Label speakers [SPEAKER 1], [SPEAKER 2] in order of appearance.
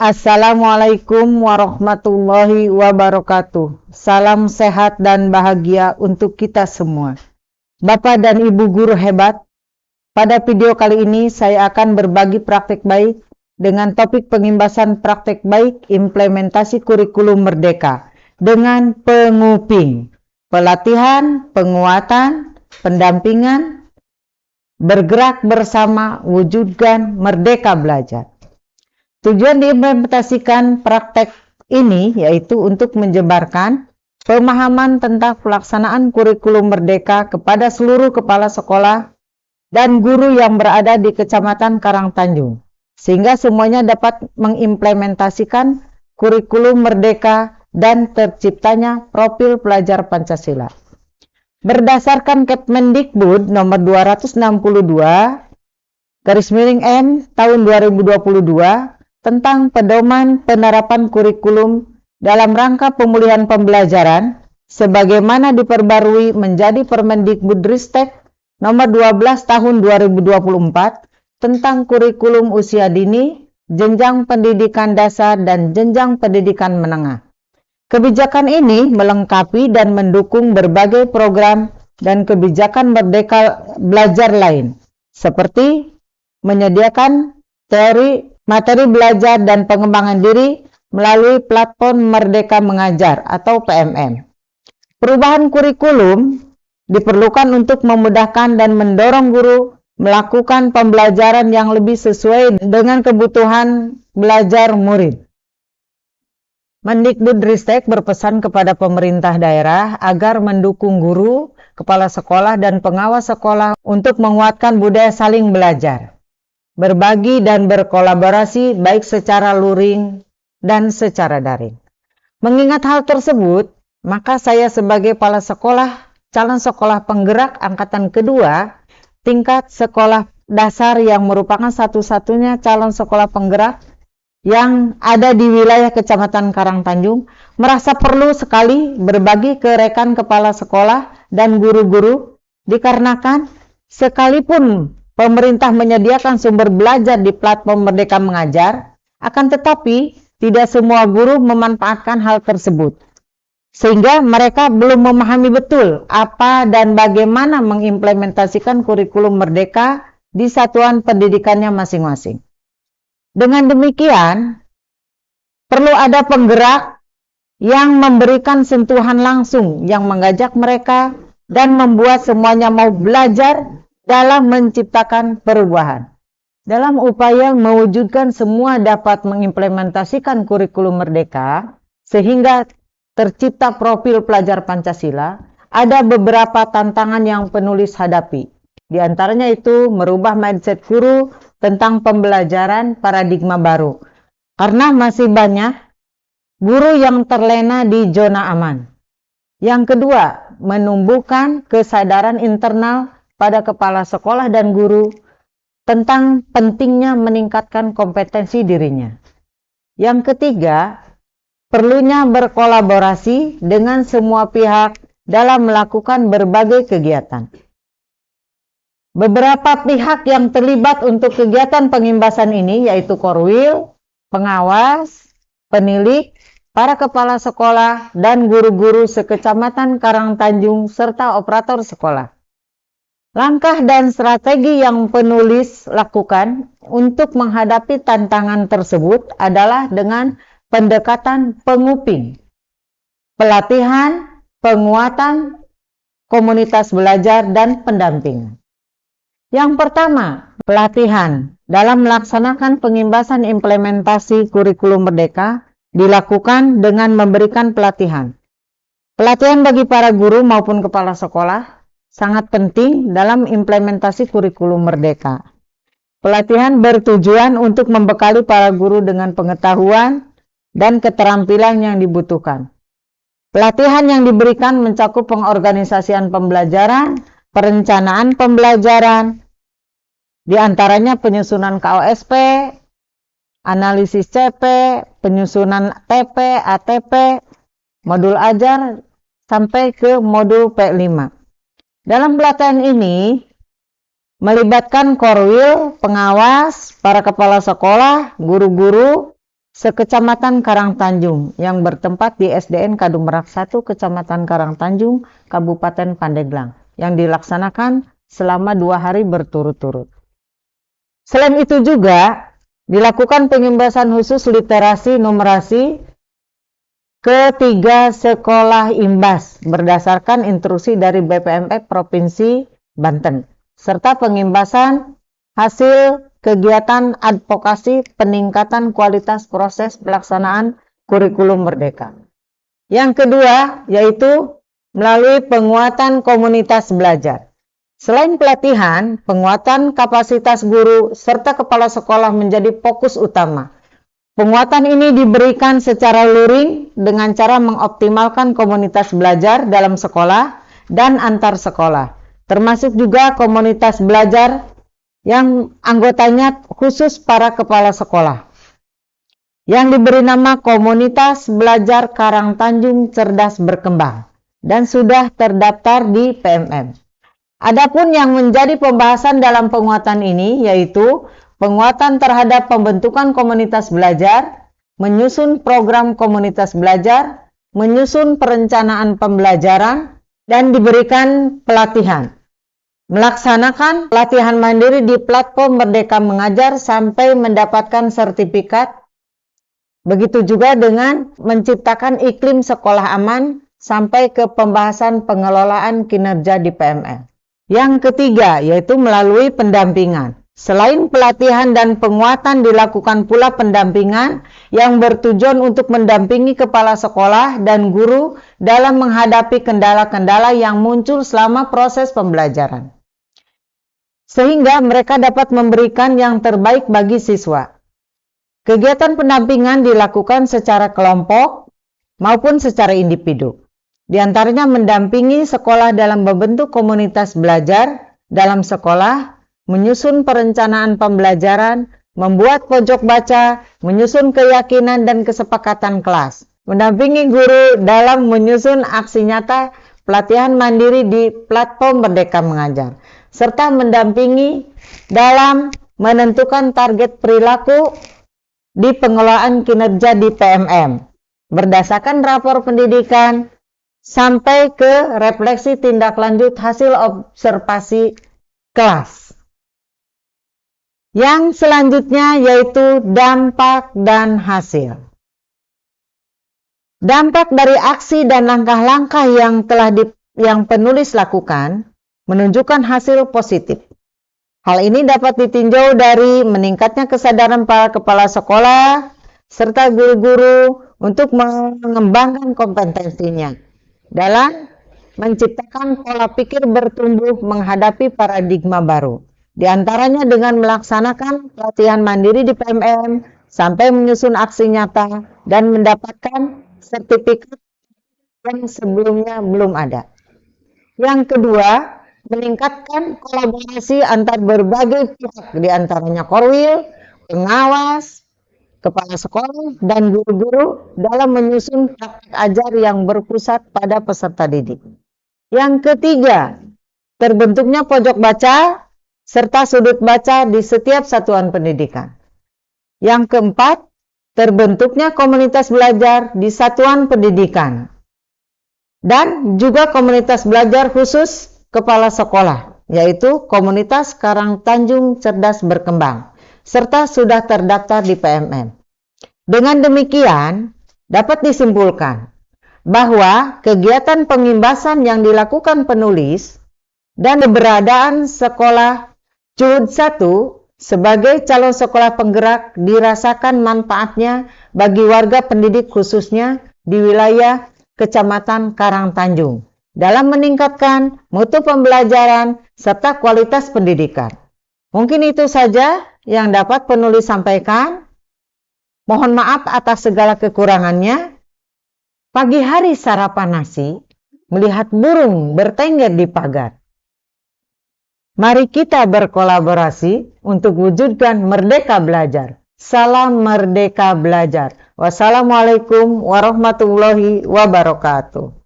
[SPEAKER 1] Assalamualaikum warahmatullahi wabarakatuh. Salam sehat dan bahagia untuk kita semua. Bapak dan Ibu guru hebat, pada video kali ini saya akan berbagi praktek baik dengan topik pengimbasan praktek baik implementasi kurikulum merdeka dengan penguping, pelatihan, penguatan, pendampingan, bergerak bersama, wujudkan merdeka belajar. Tujuan diimplementasikan praktek ini yaitu untuk menyebarkan pemahaman tentang pelaksanaan kurikulum merdeka kepada seluruh kepala sekolah dan guru yang berada di Kecamatan Karangtanjung, sehingga semuanya dapat mengimplementasikan kurikulum merdeka dan terciptanya profil pelajar Pancasila. Berdasarkan Kemendikbud nomor 262/M tahun 2022 tentang pedoman penerapan kurikulum dalam rangka pemulihan pembelajaran sebagaimana diperbarui menjadi Permendikbudristek nomor 12 tahun 2024 tentang kurikulum usia dini, jenjang pendidikan dasar dan jenjang pendidikan menengah. Kebijakan ini melengkapi dan mendukung berbagai program dan kebijakan merdeka belajar lain seperti menyediakan materi belajar dan pengembangan diri melalui platform Merdeka Mengajar atau PMM. Perubahan kurikulum diperlukan untuk memudahkan dan mendorong guru melakukan pembelajaran yang lebih sesuai dengan kebutuhan belajar murid. Mendikbudristek berpesan kepada pemerintah daerah agar mendukung guru, kepala sekolah, dan pengawas sekolah untuk menguatkan budaya saling belajar, berbagi dan berkolaborasi baik secara luring dan secara daring. Mengingat hal tersebut, maka saya sebagai kepala sekolah, calon sekolah penggerak angkatan kedua, tingkat sekolah dasar yang merupakan satu-satunya calon sekolah penggerak yang ada di wilayah Kecamatan Karangtanjung, merasa perlu sekali berbagi ke rekan kepala sekolah dan guru-guru, dikarenakan sekalipun pemerintah menyediakan sumber belajar di platform Merdeka Mengajar, akan tetapi tidak semua guru memanfaatkan hal tersebut. Sehingga mereka belum memahami betul apa dan bagaimana mengimplementasikan kurikulum merdeka di satuan pendidikannya masing-masing. Dengan demikian, perlu ada penggerak yang memberikan sentuhan langsung yang mengajak mereka dan membuat semuanya mau belajar dalam menciptakan perubahan. Dalam upaya mewujudkan semua dapat mengimplementasikan kurikulum merdeka sehingga tercipta profil pelajar Pancasila, ada beberapa tantangan yang penulis hadapi. Di antaranya itu merubah mindset guru tentang pembelajaran paradigma baru. Karena masih banyak guru yang terlena di zona aman. Yang kedua, menumbuhkan kesadaran internal pada kepala sekolah dan guru tentang pentingnya meningkatkan kompetensi dirinya. Yang ketiga, perlunya berkolaborasi dengan semua pihak dalam melakukan berbagai kegiatan. Beberapa pihak yang terlibat untuk kegiatan pengimbasan ini yaitu Korwil, pengawas, penilik, para kepala sekolah, dan guru-guru sekecamatan Karangtanjung serta operator sekolah. Langkah dan strategi yang penulis lakukan untuk menghadapi tantangan tersebut adalah dengan pendekatan penguping, pelatihan, penguatan, komunitas belajar, dan pendampingan. Yang pertama, pelatihan. Dalam melaksanakan pengimbasan implementasi kurikulum merdeka dilakukan dengan memberikan pelatihan. Pelatihan bagi para guru maupun kepala sekolah sangat penting dalam implementasi kurikulum merdeka. Pelatihan bertujuan untuk membekali para guru dengan pengetahuan dan keterampilan yang dibutuhkan. Pelatihan yang diberikan mencakup pengorganisasian pembelajaran, perencanaan pembelajaran, di antaranya penyusunan KOSP, analisis CP, penyusunan TP, ATP, modul ajar, sampai ke modul P5. Dalam pelatihan ini, melibatkan Korwil, pengawas, para kepala sekolah, guru-guru, sekecamatan Karangtanjung yang bertempat di SDN Kadung Merak 1, Kecamatan Karangtanjung, Kabupaten Pandeglang, yang dilaksanakan selama 2 hari berturut-turut. Selain itu juga dilakukan pengimbasan khusus literasi numerasi ke 3 sekolah imbas berdasarkan instruksi dari BPMF Provinsi Banten, serta pengimbasan hasil kegiatan advokasi peningkatan kualitas proses pelaksanaan kurikulum merdeka. Yang kedua yaitu melalui penguatan komunitas belajar. Selain pelatihan, penguatan kapasitas guru serta kepala sekolah menjadi fokus utama. Penguatan ini diberikan secara luring dengan cara mengoptimalkan komunitas belajar dalam sekolah dan antar sekolah, termasuk juga komunitas belajar yang anggotanya khusus para kepala sekolah, yang diberi nama Komunitas Belajar Karangtanjung Cerdas Berkembang dan sudah terdaftar di PMM. Adapun yang menjadi pembahasan dalam penguatan ini yaitu penguatan terhadap pembentukan komunitas belajar, menyusun program komunitas belajar, menyusun perencanaan pembelajaran, dan diberikan pelatihan. Melaksanakan pelatihan mandiri di platform Merdeka Mengajar sampai mendapatkan sertifikat. Begitu juga dengan menciptakan iklim sekolah aman sampai ke pembahasan pengelolaan kinerja di PMM. Yang ketiga yaitu melalui pendampingan. Selain pelatihan dan penguatan dilakukan pula pendampingan yang bertujuan untuk mendampingi kepala sekolah dan guru dalam menghadapi kendala-kendala yang muncul selama proses pembelajaran, sehingga mereka dapat memberikan yang terbaik bagi siswa. Kegiatan pendampingan dilakukan secara kelompok maupun secara individu. Di antaranya mendampingi sekolah dalam membentuk komunitas belajar dalam sekolah, menyusun perencanaan pembelajaran, membuat pojok baca, menyusun keyakinan dan kesepakatan kelas, mendampingi guru dalam menyusun aksi nyata pelatihan mandiri di platform Merdeka Mengajar, serta mendampingi dalam menentukan target perilaku di pengelolaan kinerja di PMM, berdasarkan rapor pendidikan, sampai ke refleksi tindak lanjut hasil observasi kelas. Yang selanjutnya yaitu dampak dan hasil. Dampak dari aksi dan langkah-langkah yang penulis lakukan menunjukkan hasil positif. Hal ini dapat ditinjau dari meningkatnya kesadaran para kepala sekolah serta guru-guru untuk mengembangkan kompetensinya dalam menciptakan pola pikir bertumbuh menghadapi paradigma baru. Di antaranya dengan melaksanakan pelatihan mandiri di PMM sampai menyusun aksi nyata dan mendapatkan sertifikat yang sebelumnya belum ada. Yang kedua, meningkatkan kolaborasi antar berbagai pihak, di antaranya korwil, pengawas, kepala sekolah, dan guru-guru dalam menyusun praktek ajar yang berpusat pada peserta didik. Yang ketiga, terbentuknya pojok baca serta sudut baca di setiap satuan pendidikan. Yang keempat, terbentuknya komunitas belajar di satuan pendidikan. Dan juga komunitas belajar khusus kepala sekolah, yaitu Komunitas Karangtanjung Cerdas Berkembang, serta sudah terdaftar di PMM. Dengan demikian, dapat disimpulkan bahwa kegiatan pengimbasan yang dilakukan penulis dan keberadaan sekolah CUD 1 sebagai calon sekolah penggerak dirasakan manfaatnya bagi warga pendidik khususnya di wilayah Kecamatan Karangtanjung dalam meningkatkan mutu pembelajaran serta kualitas pendidikan. Mungkin itu saja yang dapat penulis sampaikan. Mohon maaf atas segala kekurangannya. Pagi hari sarapan nasi, melihat burung bertengger di pagar. Mari kita berkolaborasi untuk wujudkan merdeka belajar. Salam merdeka belajar. Wassalamualaikum warahmatullahi wabarakatuh.